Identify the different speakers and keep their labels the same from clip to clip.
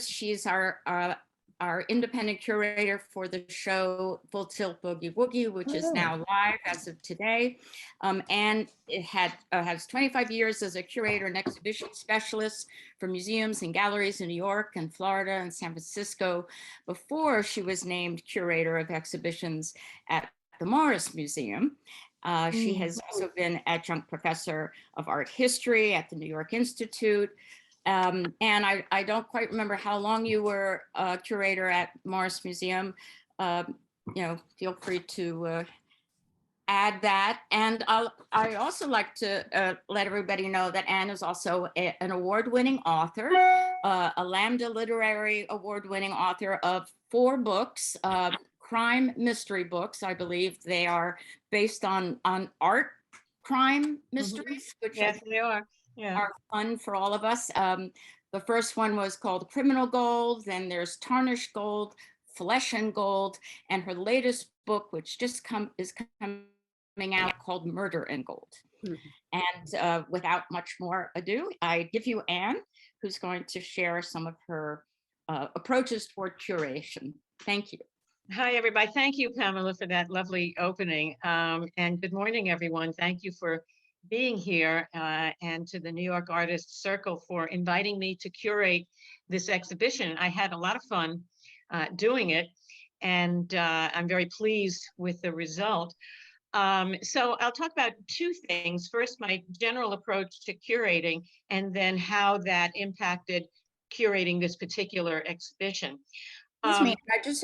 Speaker 1: She's our independent curator for the show Full Tilt Boogie Woogie, which is now live as of today. And it has 25 years as a curator and exhibition specialist for museums and galleries in New York and Florida and San Francisco before she was named Curator of Exhibitions at the Morris Museum. She has also been adjunct professor of art history at the New York Institute. And I don't quite remember how long you were a curator at Morris Museum. Feel free to add that. And I also like to let everybody know that Anne is also an award-winning author, a Lambda Literary Award-winning author of 4 books, crime mystery books. I believe they are based on art crime mysteries, which
Speaker 2: yes, they are. Yeah.
Speaker 1: Are fun for all of us. The first one was called Criminal Gold, then there's Tarnished Gold, Flesh and Gold, and her latest book, which just is coming out, called Murder and Gold. And without much more ado, I give you Anne, who's going to share some of her approaches toward curation. Thank you.
Speaker 2: Hi, everybody. Thank you, Pamela, for that lovely opening. And good morning, everyone. Thank you for being here, and to the New York Artists Circle for inviting me to curate this exhibition. I had a lot of fun doing it, and I'm very pleased with the result. So I'll talk about 2 things. First, my general approach to curating, and then how that impacted curating this particular exhibition.
Speaker 1: Excuse me,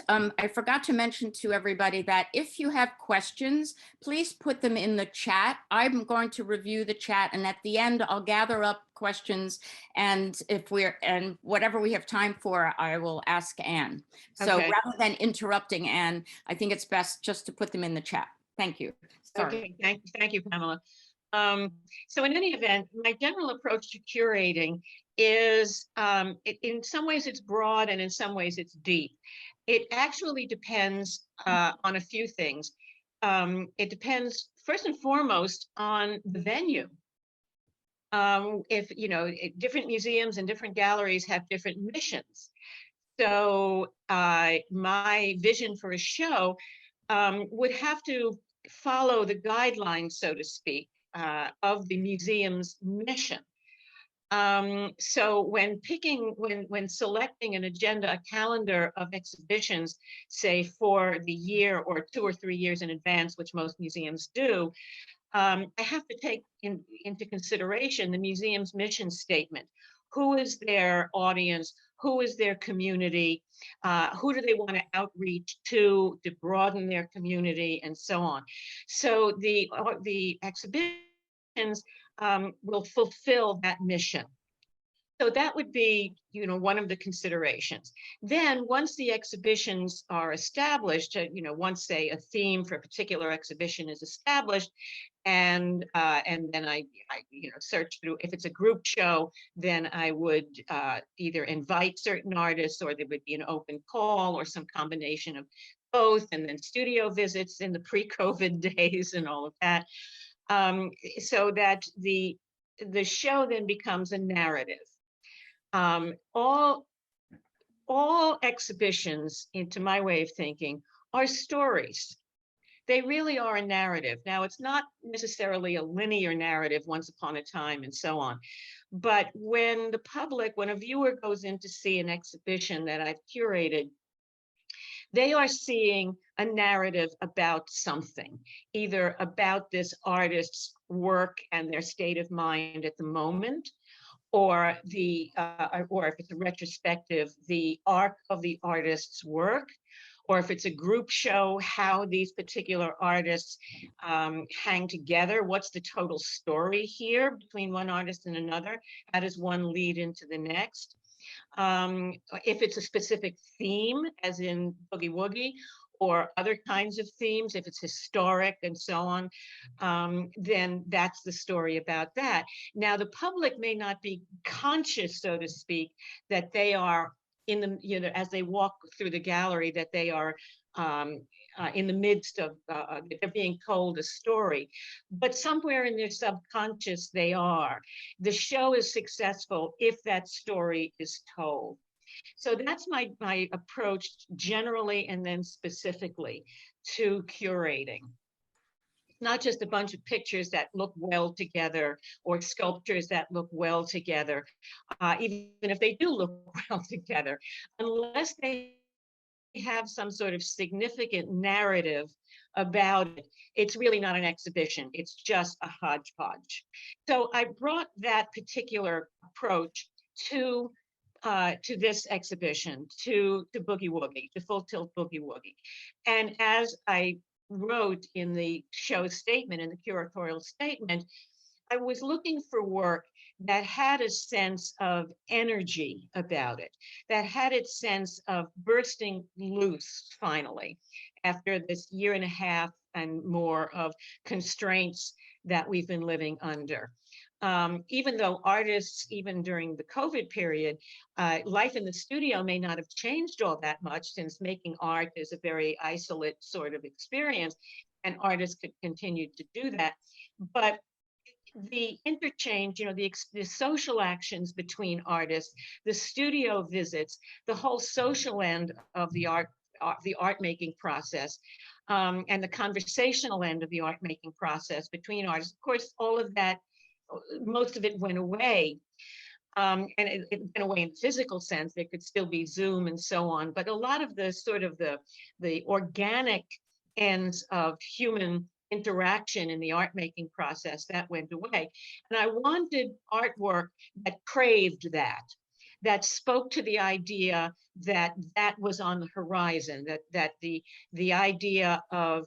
Speaker 1: I forgot to mention to everybody that if you have questions, please put them in the chat. I'm going to review the chat, and at the end, I'll gather up questions, and whatever we have time for, I will ask Anne. So rather than interrupting Anne, I think it's best just to put them in the chat. Thank you. Sorry.
Speaker 2: Okay, thank you, Pamela. So in any event, my general approach to curating is, in some ways it's broad and in some ways it's deep. It actually depends on a few things. It depends first and foremost on the venue. If, different museums and different galleries have different missions. So my vision for a show would have to follow the guidelines, so to speak, of the museum's mission. So when selecting an agenda, a calendar of exhibitions, say for the year or 2 or 3 years in advance, which most museums do, I have to take into consideration the museum's mission statement. Who is their audience? Who is their community? Who do they want to outreach to broaden their community, and so on? So the exhibitions will fulfill that mission. So that would be, one of the considerations. Then once the exhibitions are established, once, say, a theme for a particular exhibition is established, and then I search through. If it's a group show, then I would either invite certain artists, or there would be an open call, or some combination of both, and then studio visits in the pre-COVID days and all of that, so that the show then becomes a narrative. All exhibitions, into my way of thinking, are stories. They really are a narrative. Now, it's not necessarily a linear narrative, once upon a time and so on. But when a viewer goes in to see an exhibition that I've curated, they are seeing a narrative about something, either about this artist's work and their state of mind at the moment, or if it's a retrospective, the arc of the artist's work, or if it's a group show, how these particular artists hang together. What's the total story here between one artist and another? How does one lead into the next? If it's a specific theme, as in Boogie Woogie, or other kinds of themes, if it's historic and so on, then that's the story about that. Now, the public may not be conscious, so to speak, that they are in the, as they walk through the gallery, that they are in the midst of, they're being told a story, but somewhere in their subconscious they are. The show is successful if that story is told. So that's my approach generally and then specifically to curating. Not just a bunch of pictures that look well together or sculptures that look well together, even if they do look well together, unless they have some sort of significant narrative about it, it's really not an exhibition. It's just a hodgepodge. So I brought that particular approach to this exhibition, to Boogie Woogie, to Full Tilt Boogie Woogie. And as I wrote in the show statement, in the curatorial statement, I was looking for work that had a sense of energy about it, that had its sense of bursting loose finally, after this year and a half and more of constraints that we've been living under. Even though artists, even during the COVID period, life in the studio may not have changed all that much, since making art is a very isolate sort of experience, and artists could continue to do that. But the interchange, the social actions between artists, the studio visits, the whole social end of the art making process, and the conversational end of the art making process between artists. Of course, all of that, most of it went away. And it went away in the physical sense. There could still be Zoom and so on, but a lot of the sort of the organic ends of human interaction in the art making process, that went away. And I wanted artwork that craved that spoke to the idea that was on the horizon, that the idea of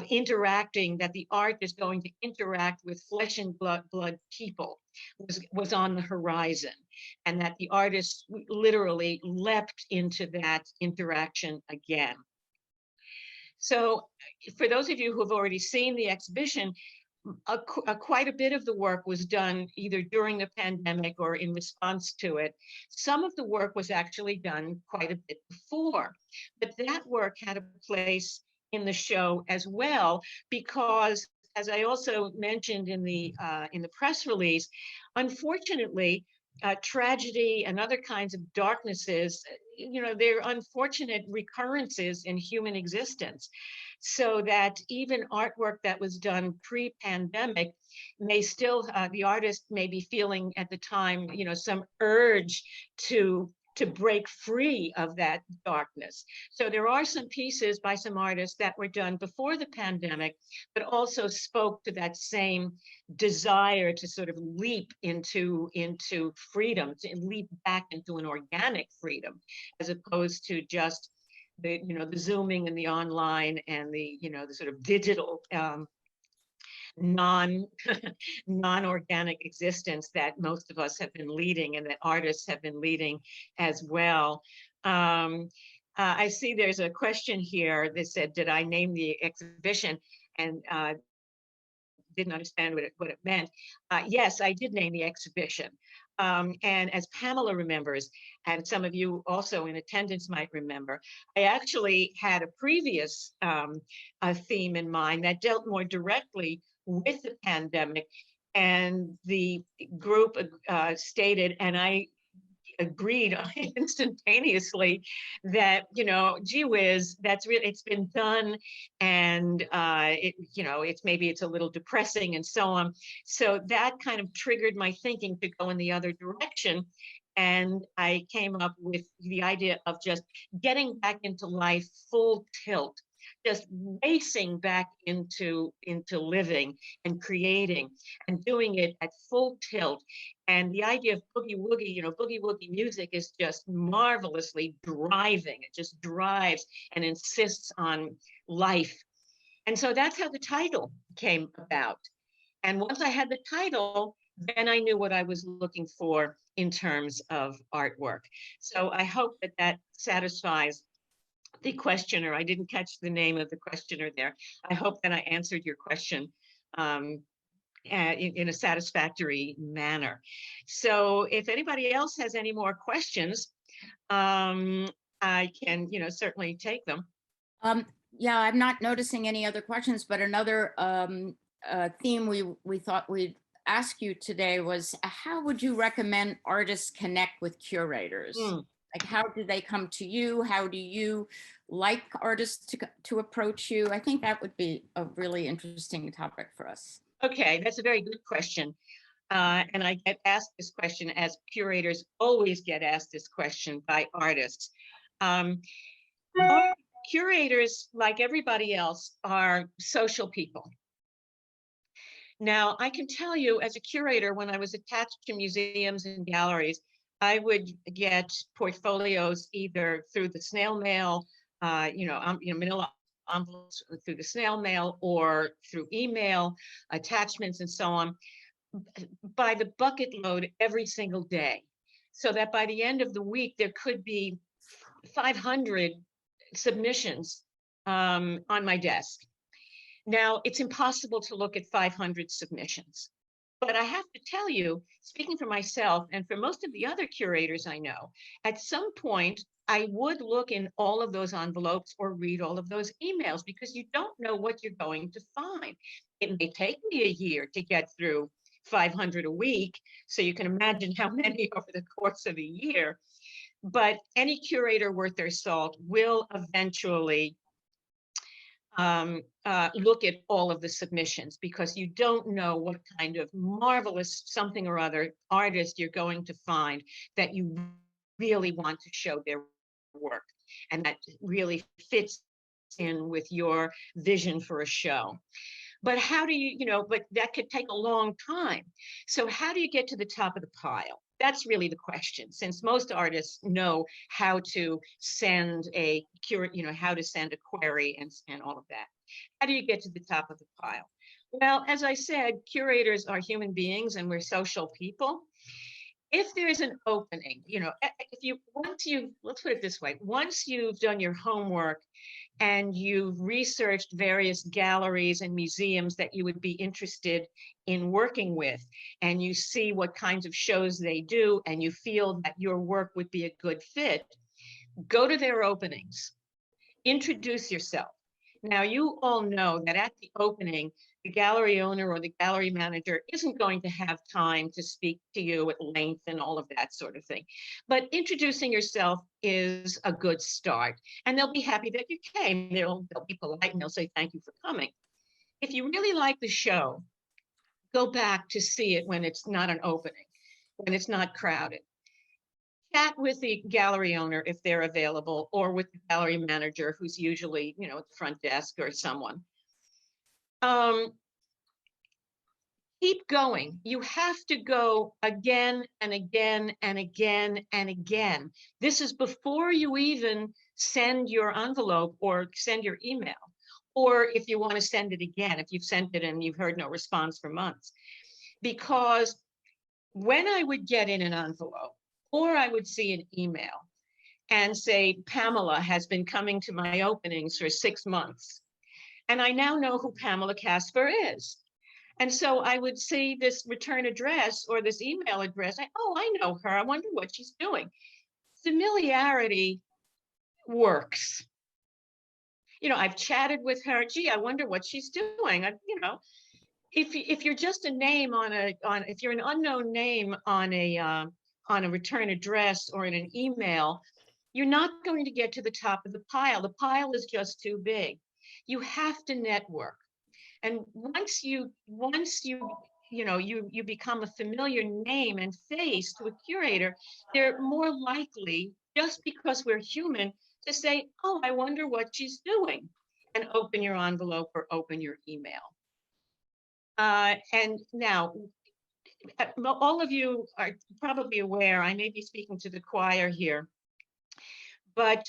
Speaker 2: interacting, that the art is going to interact with flesh and blood people, was on the horizon, and that the artist literally leapt into that interaction again. So for those of you who have already seen the exhibition, quite a bit of the work was done either during the pandemic or in response to it. Some of the work was actually done quite a bit before, but that work had a place in the show as well, because, as I also mentioned in the press release, unfortunately, tragedy and other kinds of darknesses, they're unfortunate recurrences in human existence. So that even artwork that was done pre-pandemic may still, the artist may be feeling at the time, some urge to break free of that darkness. So there are some pieces by some artists that were done before the pandemic, but also spoke to that same desire to sort of leap into freedom, to leap back into an organic freedom, as opposed to just the Zooming and the online and the sort of digital non-organic existence that most of us have been leading, and that artists have been leading as well. I see there's a question here that said, did I name the exhibition? And didn't understand what it meant. Yes, I did name the exhibition. And as Pamela remembers, and some of you also in attendance might remember, I actually had a previous theme in mind that dealt more directly with the pandemic, and the group stated, and I agreed instantaneously, that gee whiz, that's really, it's been done, and it's maybe it's a little depressing and so on. So that kind of triggered my thinking to go in the other direction, and I came up with the idea of just getting back into life full tilt, just racing back into living and creating and doing it at full tilt. And the idea of Boogie Woogie, Boogie Woogie music is just marvelously driving. It just drives and insists on life. And so that's how the title came about. And once I had the title, then I knew what I was looking for in terms of artwork. So I hope that satisfies the questioner. I didn't catch the name of the questioner there. I hope that I answered your question in a satisfactory manner. So if anybody else has any more questions, I can, certainly take them.
Speaker 1: Yeah, I'm not noticing any other questions, but another theme we thought we'd ask you today was, how would you recommend artists connect with curators? Like, how do they come to you? How do you like artists to approach you? I think that would be a really interesting topic for us.
Speaker 2: Okay, that's a very good question. And I get asked this question, as curators always get asked this question by artists. Um, Curators, like everybody else, are social people. Now, I can tell you as a curator, when I was attached to museums and galleries, I would get portfolios either through the snail mail, manila envelopes through the snail mail or through email, attachments and so on, by the bucket load every single day. So that by the end of the week, there could be 500 submissions on my desk. Now, it's impossible to look at 500 submissions. But I have to tell you, speaking for myself and for most of the other curators I know, at some point, I would look in all of those envelopes or read all of those emails, because you don't know what you're going to find. It may take me a year to get through 500 a week, so you can imagine how many over the course of a year. But any curator worth their salt will eventually look at all of the submissions, because you don't know what kind of marvelous something or other artist you're going to find that you really want to show their work, and that really fits in with your vision for a show. But how do but that could take a long time. So how do you get to the top of the pile? That's really the question, since most artists know how to send a how to send a query and all of that. How do you get to the top of the pile? Well, as I said, curators are human beings and we're social people. If there's an opening, let's put it this way, once you've done your homework and you've researched various galleries and museums that you would be interested in working with, and you see what kinds of shows they do, and you feel that your work would be a good fit, go to their openings, introduce yourself. Now, you all know that at the opening, the gallery owner or the gallery manager isn't going to have time to speak to you at length and all of that sort of thing. But introducing yourself is a good start, and they'll be happy that you came. They'll be polite and they'll say thank you for coming. If you really like the show, go back to see it when it's not an opening, when it's not crowded. Chat with the gallery owner if they're available, or with the gallery manager, who's usually, at the front desk or someone. Keep going. You have to go again and again and again and again. This is before you even send your envelope or send your email, or if you want to send it again, if you've sent it and you've heard no response for months. Because when I would get in an envelope, or I would see an email and say, Pamela has been coming to my openings for 6 months, and I now know who Pamela Casper is. And so I would see this return address or this email address. Oh, I know her. I wonder what she's doing. Familiarity works. I've chatted with her. Gee, I wonder what she's doing. If you're just a name if you're an unknown name on a return address or in an email, you're not going to get to the top of the pile. The pile is just too big. You have to network. And once you become a familiar name and face to a curator, they're more likely, just because we're human, to say, oh, I wonder what she's doing, and open your envelope or open your email. And now, all of you are probably aware, I may be speaking to the choir here, but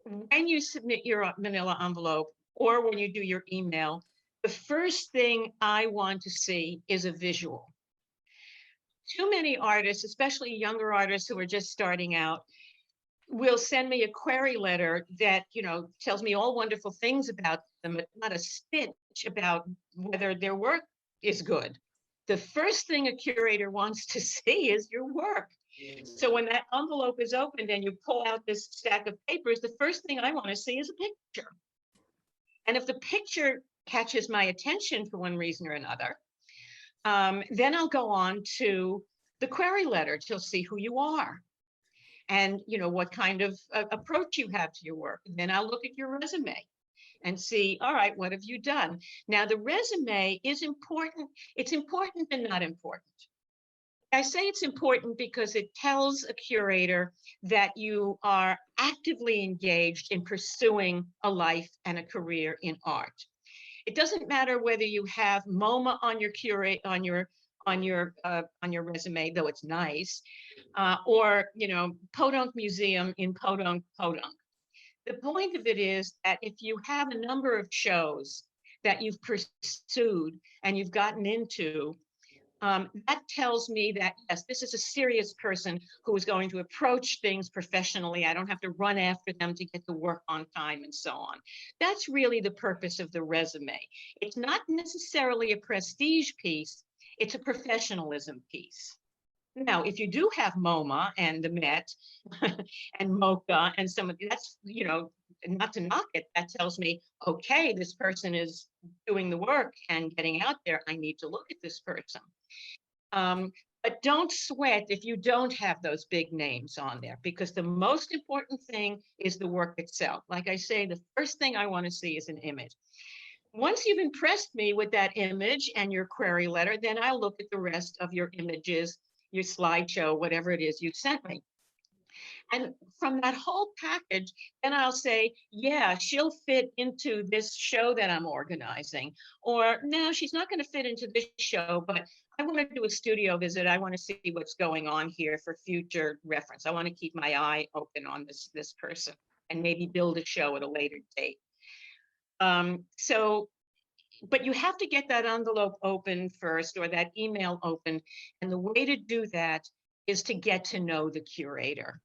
Speaker 2: when you submit your manila envelope or when you do your email, the first thing I want to see is a visual. Too many artists, especially younger artists who are just starting out, will send me a query letter that, tells me all wonderful things about them, but not a stitch about whether their work is good. The first thing a curator wants to see is your work. So when that envelope is opened and you pull out this stack of papers, the first thing I want to see is a picture. And if the picture catches my attention for one reason or another, then I'll go on to the query letter to see who you are. and what kind of approach you have to your work. And then I'll look at your resume and see, all right, what have you done? Now, the resume is important. It's important and not important. I say it's important because it tells a curator that you are actively engaged in pursuing a life and a career in art. It doesn't matter whether you have MoMA on your resume, though it's nice, or Podunk Museum in Podunk, Podunk. The point of it is that if you have a number of shows that you've pursued and you've gotten into, that tells me that, yes, this is a serious person who is going to approach things professionally. I don't have to run after them to get the work on time and so on. That's really the purpose of the resume. It's not necessarily a prestige piece. It's a professionalism piece. Now, if you do have MoMA and the Met and MoCA and some of that's, not to knock it, that tells me, okay, this person is doing the work and getting out there. I need to look at this person. But don't sweat if you don't have those big names on there, because the most important thing is the work itself. Like I say, the first thing I want to see is an image. Once you've impressed me with that image and your query letter, then I'll look at the rest of your images, your slideshow, whatever it is you sent me. And from that whole package, then I'll say, yeah, she'll fit into this show that I'm organizing. Or no, she's not going to fit into this show, but I want to do a studio visit. I want to see what's going on here for future reference. I want to keep my eye open on this person and maybe build a show at a later date. But you have to get that envelope open first, or that email open. And the way to do that is to get to know the curator.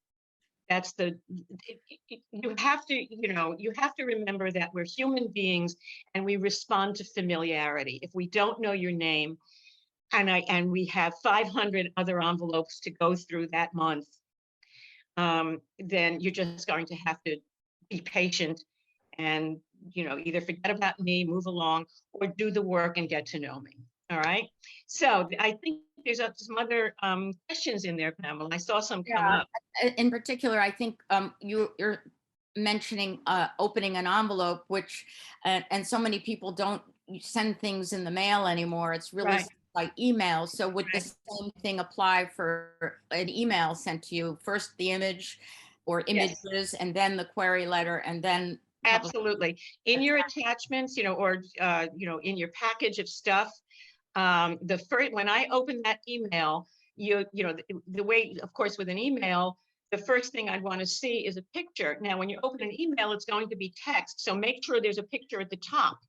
Speaker 2: That's you have to remember that we're human beings and we respond to familiarity. If we don't know your name and we have 500 other envelopes to go through that month, then you're just going to have to be patient and either forget about me, move along, or do the work and get to know me. All right. So I think there's some other questions in there, Pamela. I saw some come up.
Speaker 1: In particular, I think you're mentioning opening an envelope, which and so many people don't send things in the mail anymore. It's really
Speaker 2: Right.
Speaker 1: by email. So would the
Speaker 2: Right.
Speaker 1: same thing apply for an email sent to you? First the image or images,
Speaker 2: Yes.
Speaker 1: and then the query letter, and then
Speaker 2: Absolutely. In your attachments, or in your package of stuff, when I open that email, the way, of course, with an email, the first thing I'd want to see is a picture. Now, when you open an email, it's going to be text. So make sure there's a picture at the top.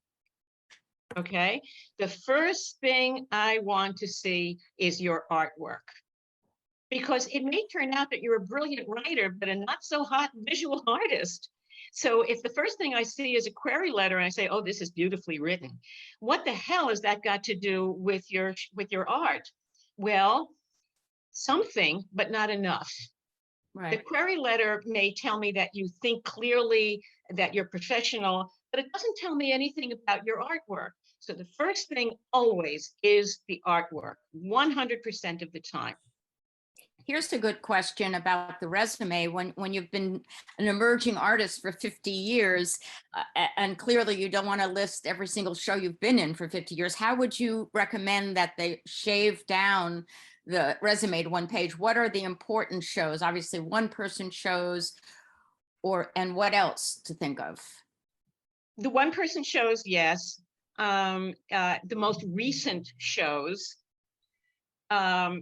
Speaker 2: Okay. The first thing I want to see is your artwork, because it may turn out that you're a brilliant writer, but a not so hot visual artist. So if the first thing I see is a query letter and I say, oh, this is beautifully written, what the hell has that got to do with your art? Well, something, but not enough.
Speaker 1: right.
Speaker 2: The query letter may tell me that you think clearly, that you're professional, but it doesn't tell me anything about your artwork. So the first thing always is the artwork, 100% of the time.
Speaker 1: Here's a good question about the resume. When you've been an emerging artist for 50 years, and clearly you don't want to list every single show you've been in for 50 years, how would you recommend that they shave down the resume to one page? What are the important shows? Obviously, one-person shows, and what else to think of?
Speaker 2: The one-person shows, yes. The most recent shows,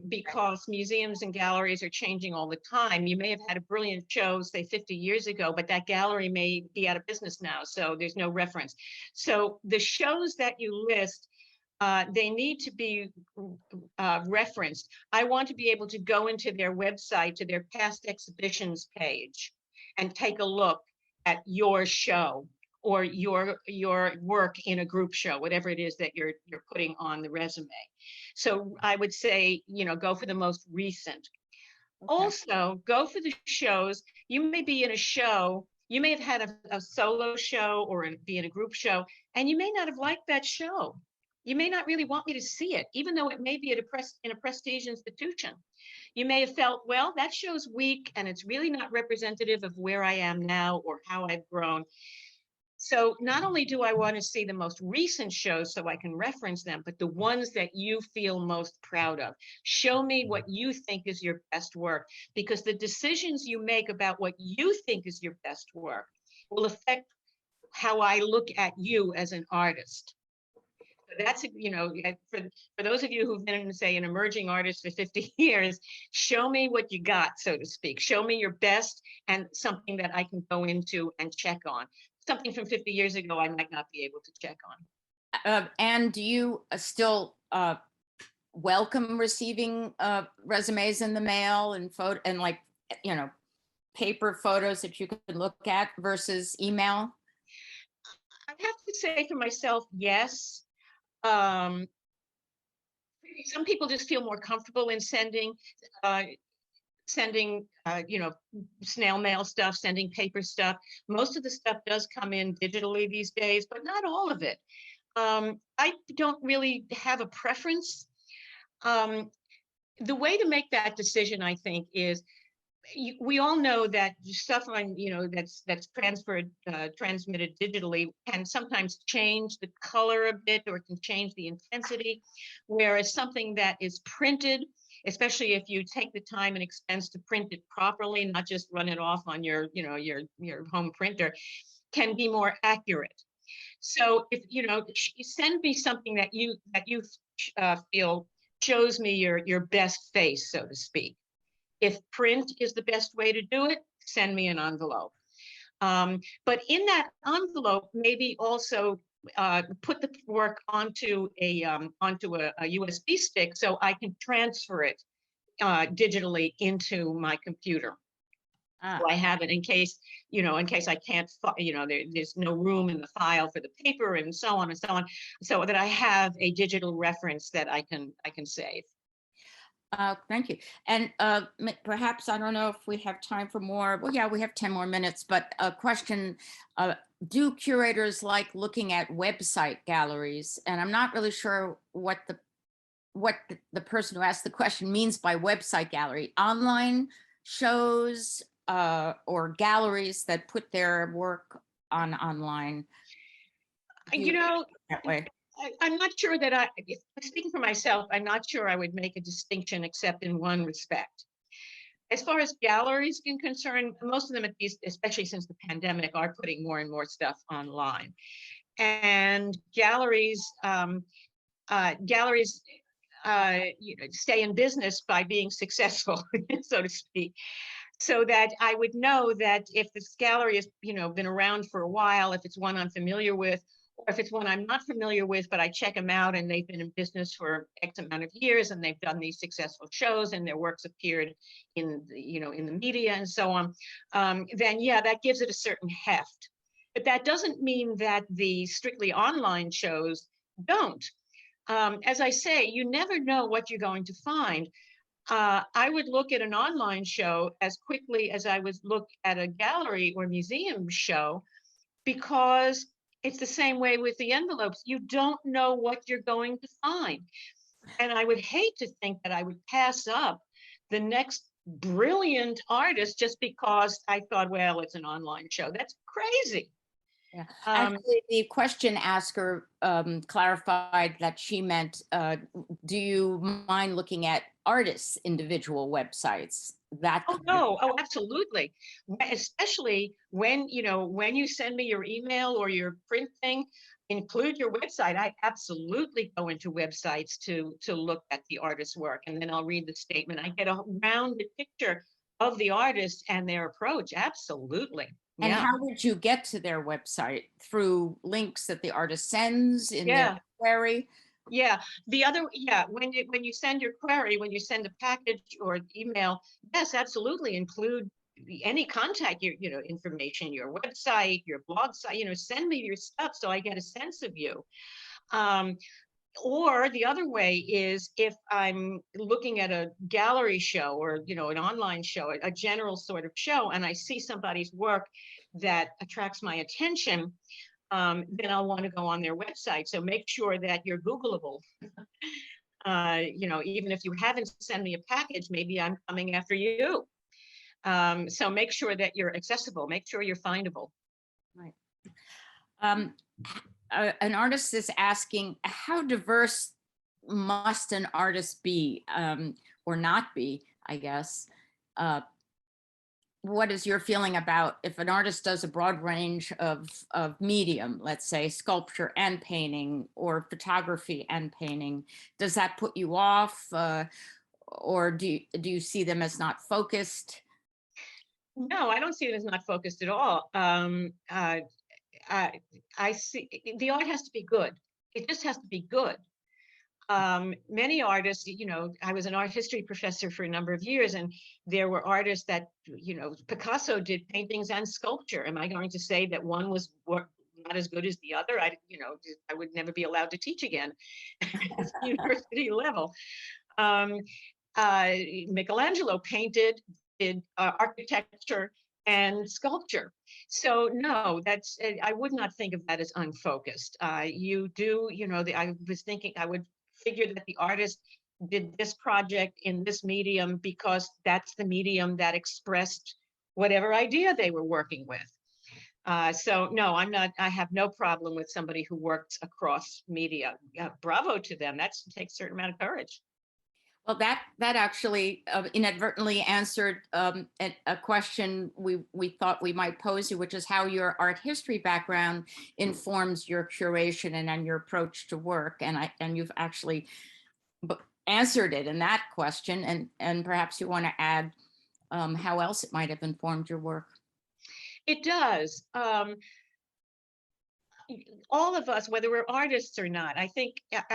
Speaker 2: because museums and galleries are changing all the time. You may have had a brilliant show, say 50 years ago, but that gallery may be out of business now, so there's no reference. So the shows that you list, they need to be referenced. I want to be able to go into their website, to their past exhibitions page, and take a look at your show or your work in a group show, whatever it is that you're putting on the resume. So I would say, go for the most recent. Okay. Also, go for the shows. You may be in a show, you may have had a solo show or be in a group show, and you may not have liked that show. You may not really want me to see it, even though it may be at in a prestige institution. You may have felt, well, that show's weak and it's really not representative of where I am now or how I've grown. So not only do I want to see the most recent shows so I can reference them, but the ones that you feel most proud of. Show me what you think is your best work, because the decisions you make about what you think is your best work will affect how I look at you as an artist. So that's, for those of you who've been, say, an emerging artist for 50 years, show me what you got, so to speak. Show me your best and something that I can go into and check on. Something from 50 years ago, I might not be able to check on.
Speaker 1: And do you still welcome receiving resumes in the mail and like, paper photos that you can look at versus email?
Speaker 2: I have to say for myself, yes. Some people just feel more comfortable in sending snail mail stuff, sending paper stuff. Most of the stuff does come in digitally these days, but not all of it. I don't really have a preference. The way to make that decision, I think, is we all know that stuff on, that's transmitted digitally can sometimes change the color a bit, or it can change the intensity, whereas something that is printed, especially if you take the time and expense to print it properly, not just run it off on your home printer, can be more accurate. So if you send me something that you feel shows me your best face, so to speak. If print is the best way to do it, send me an envelope. But in that envelope, maybe also put the work onto a USB stick so I can transfer it digitally into my computer. So I have it in case I can't, there's no room in the file for the paper, and so on and so on, so that I have a digital reference that I can save.
Speaker 1: Thank you. And perhaps, I don't know if we have time for more. Well, yeah, we have 10 more minutes, but a question, do curators like looking at website galleries? And I'm not really sure what the person who asked the question means by website gallery. Online shows or galleries that put their work online. That way.
Speaker 2: I'm not sure that speaking for myself, I'm not sure I would make a distinction except in one respect. As far as galleries are concerned, most of them, at least, especially since the pandemic, are putting more and more stuff online. And galleries stay in business by being successful, so to speak. So that I would know that if this gallery has, been around for a while, if it's one I'm familiar with, or if it's one I'm not familiar with, but I check them out and they've been in business for X amount of years and they've done these successful shows and their works appeared in the media and so on, then yeah, that gives it a certain heft. But that doesn't mean that the strictly online shows don't. As I say, you never know what you're going to find. I would look at an online show as quickly as I would look at a gallery or museum show, because it's the same way with the envelopes. You don't know what you're going to find. And I would hate to think that I would pass up the next brilliant artist just because I thought, well, it's an online show. That's crazy.
Speaker 1: Yeah. Actually, the question asker clarified that she meant, do you mind looking at artists' individual websites?
Speaker 2: Oh no! Oh, absolutely. Especially when you send me your email or your print thing, include your website. I absolutely go into websites to look at the artist's work, and then I'll read the statement. I get a rounded picture of the artist and their approach. Absolutely.
Speaker 1: And how would you get to their website? Through links that the artist sends in their query?
Speaker 2: Yeah, when you send your query, when you send a package or email, yes, absolutely include any contact information, your website, your blog site, send me your stuff so I get a sense of you. Or the other way is if I'm looking at a gallery show or an online show, a general sort of show, and I see somebody's work that attracts my attention, then I'll want to go on their website. So make sure that you're Googleable. Even if you haven't sent me a package, maybe I'm coming after you. So make sure that you're accessible, make sure you're findable.
Speaker 1: Right. An artist is asking, how diverse must an artist be, or not be, I guess? What is your feeling about if an artist does a broad range of medium, let's say sculpture and painting, or photography and painting? Does that put you off, or do you see them as not focused?
Speaker 2: No, I don't see it as not focused at all. I see the art has to be good. It just has to be good. Many artists, I was an art history professor for a number of years, and there were artists that, Picasso did paintings and sculpture. Am I going to say that one was not as good as the other? I would never be allowed to teach again at the university level. Michelangelo did architecture and sculpture. So no, I would not think of that as unfocused. I was thinking I would figure that the artist did this project in this medium because that's the medium that expressed whatever idea they were working with. So no, I have no problem with somebody who works across media. Bravo to them. That takes a certain amount of courage.
Speaker 1: Well, that actually inadvertently answered a question we thought we might pose you, which is how your art history background informs your curation and your approach to work. And you've actually answered it in that question. And perhaps you want to add how else it might have informed your work.
Speaker 2: It does. All of us, whether we're artists or not, I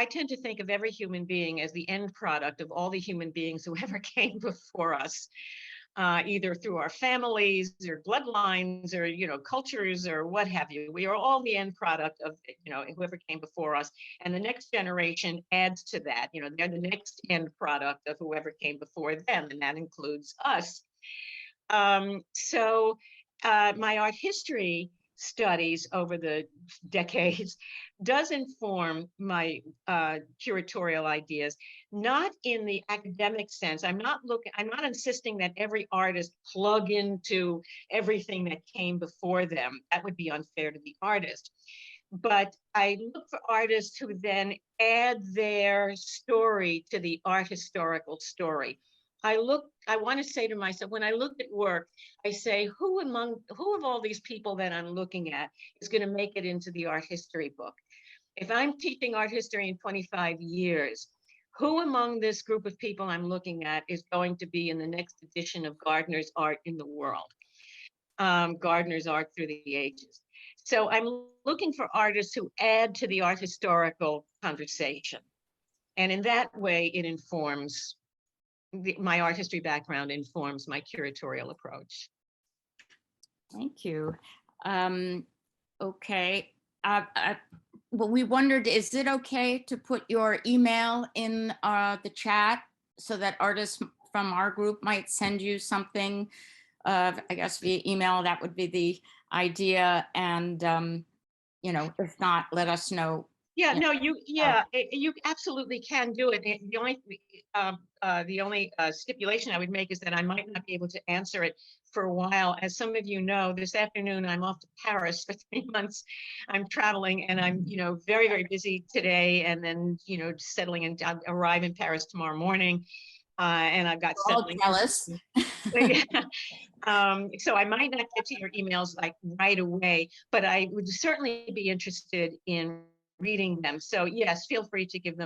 Speaker 2: tend to think of every human being as the end product of all the human beings who ever came before us, either through our families or bloodlines or, cultures or what have you. We are all the end product of, whoever came before us. And the next generation adds to that. They're the next end product of whoever came before them, and that includes us. So my art history studies over the decades does inform my curatorial ideas, not in the academic sense. I'm not insisting that every artist plug into everything that came before them. That would be unfair to the artist. But I look for artists who then add their story to the art historical story. I want to say to myself, when I look at work, I say, who of all these people that I'm looking at is going to make it into the art history book? If I'm teaching art history in 25 years, who among this group of people I'm looking at is going to be in the next edition of Gardner's Art in the World? Gardner's Art Through the Ages. So I'm looking for artists who add to the art historical conversation. And in that way, it informs my art history background informs my curatorial approach.
Speaker 1: Thank you. Okay. Well, we wondered, is it okay to put your email in the chat so that artists from our group might send you something, I guess via email? That would be the idea. And, if not, let us know.
Speaker 2: Yeah, no, you absolutely can do it. The only stipulation I would make is that I might not be able to answer it for a while. As some of you know, this afternoon I'm off to Paris for 3 months. I'm traveling, and I'm very, very busy today, and then settling in. I'll arrive in Paris tomorrow morning, and I've got settling.
Speaker 1: Jealous.
Speaker 2: So I might not get to your emails like right away, but I would certainly be interested in reading them. So yes, feel free to give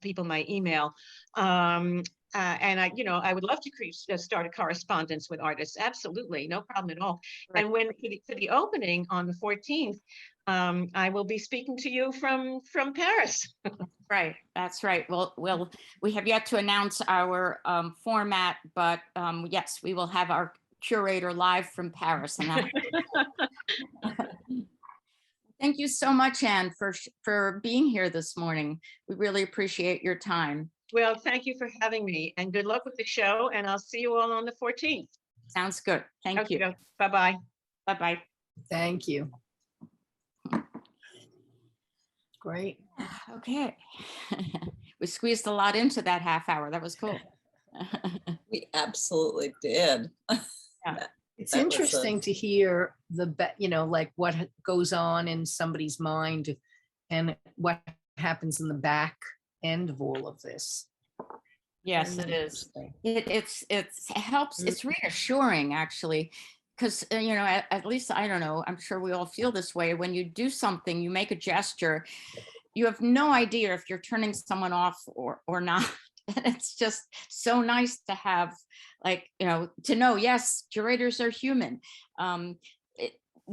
Speaker 2: people my email. And I would love to start a correspondence with artists. Absolutely, no problem at all. Right. And when for the opening on the 14th, I will be speaking to you from Paris.
Speaker 1: Right, that's right. Well, we have yet to announce our format, but yes, we will have our curator live from Paris. And thank you so much, Anne, for being here this morning. We really appreciate your time.
Speaker 2: Well, thank you for having me, and good luck with the show, and I'll see you all on the 14th.
Speaker 1: Sounds good. Thank you.
Speaker 2: Bye-bye.
Speaker 1: Bye-bye.
Speaker 3: Thank you. Great.
Speaker 1: Okay. We squeezed a lot into that half hour. That was cool.
Speaker 4: We absolutely did.
Speaker 3: It's
Speaker 4: That was a-
Speaker 3: interesting to hear like what goes on in somebody's mind and what happens in the back end of all of this.
Speaker 1: Yes,
Speaker 3: Very
Speaker 1: it is.
Speaker 3: interesting.
Speaker 1: It helps. It's reassuring, actually, because at least I don't know. I'm sure we all feel this way. When you do something, you make a gesture, you have no idea if you're turning someone off or not. And it's just so nice to have, like, to know, yes, curators are human.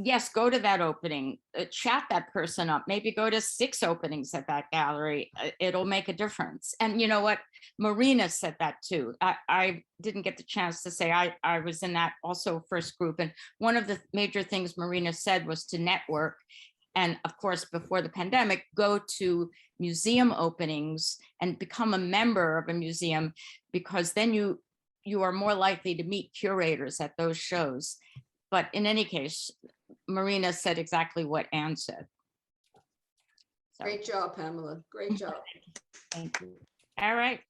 Speaker 1: Yes, go to that opening, chat that person up, maybe go to 6 openings at that gallery. It'll make a difference. And you know what? Marina said that too. I didn't get the chance to say I was in that also first group. And one of the major things Marina said was to network. And of course, before the pandemic, go to museum openings and become a member of a museum, because then you are more likely to meet curators at those shows. But in any case, Marina said exactly what Anne said. So,
Speaker 5: Great job, Pamela. Great job.
Speaker 1: thank you. All right.